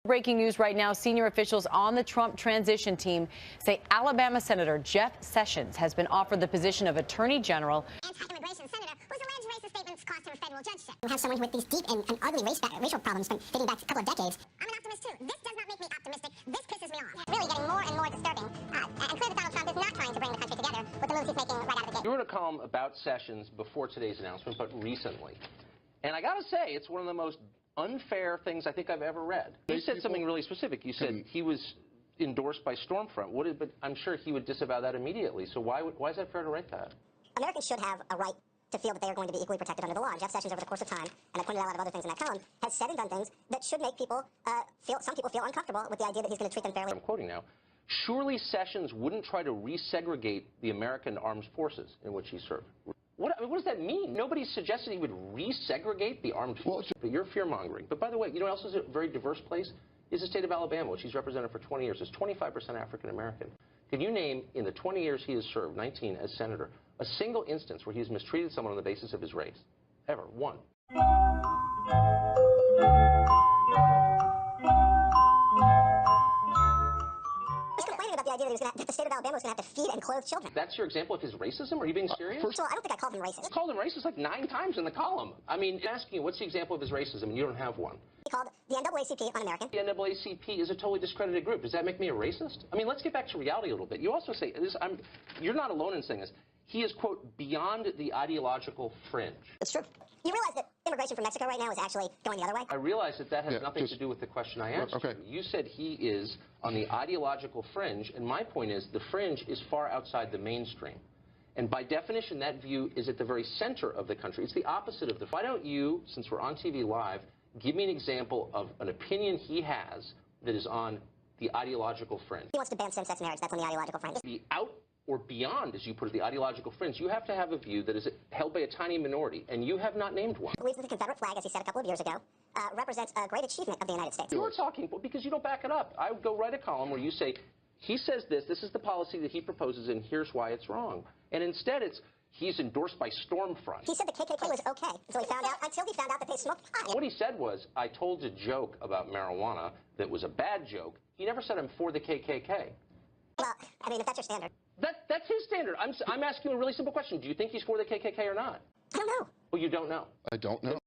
Breaking news right now, senior officials on the Trump transition team say Alabama Senator Jeff Sessions has been offered the position of Attorney General. Anti-immigration senator whose alleged racist statements cost him a federal judgeship. You have someone with these deep and ugly racial problems dating back a couple of decades. I'm an optimist too. This does not make me optimistic. This pisses me off. Really getting more and more disturbing. And clear that Donald Trump is not trying to bring the country together with the moves he's making right out of the gate. You wrote a column about Sessions before today's announcement, but recently. And I got to say, it's one of the most unfair things I think I've ever read. You said something really specific. You said he was endorsed by Stormfront. But I'm sure he would disavow that immediately. So why is that fair to write that? Americans should have a right to feel that they are going to be equally protected under the law. And Jeff Sessions, over the course of time, and I pointed out a lot of other things in that column, has said and done things that should make people some people feel uncomfortable with the idea that he's going to treat them fairly. I'm quoting now. Surely Sessions wouldn't try to resegregate the American armed forces in which he served. What does that mean? Nobody suggested he would resegregate the armed forces. But you're fear-mongering. But by the way, you know what else is a very diverse place? Is the state of Alabama, which he's represented for 20 years. It's 25% African-American. Can you name, in the 20 years he has served, 19 as senator, a single instance where he's mistreated someone on the basis of his race? Ever. One. That the state of Alabama was going to have to feed and clothe children. That's your example of his racism? Are you being serious? First of all, I don't think I called him racist. You called him racist like 9 times in the column. I mean, asking you, what's the example of his racism, and you don't have one. He called the NAACP un-American. The NAACP is a totally discredited group. Does that make me a racist? I mean, let's get back to reality a little bit. You also say, you're not alone in saying this, he is, quote, beyond the ideological fringe. It's true. You realize that immigration from Mexico right now is actually going the other way? I realize that has nothing to do with the question I asked you. You said he is on the ideological fringe, and my point is the fringe is far outside the mainstream. And by definition, that view is at the very center of the country. It's the opposite of the... Why don't you, since we're on TV live, give me an example of an opinion he has that is on the ideological fringe? He wants to ban same-sex marriage. That's on the ideological fringe. The out or beyond, as you put it, the ideological fringe, you have to have a view that is held by a tiny minority, and you have not named one. He believes that the Confederate flag, as he said a couple of years ago, represents a great achievement of the United States. You were talking, because you don't back it up. I would go write a column where you say, he says this is the policy that he proposes, and here's why it's wrong. And instead it's, he's endorsed by Stormfront. He said the KKK was okay until he found out that they smoked pot. What he said was, I told a joke about marijuana that was a bad joke. He never said I'm for the KKK. Well, I mean, if that's your standard. That's his standard. I'm asking you a really simple question. Do you think he's for the KKK or not? I don't know. Well, you don't know. I don't know.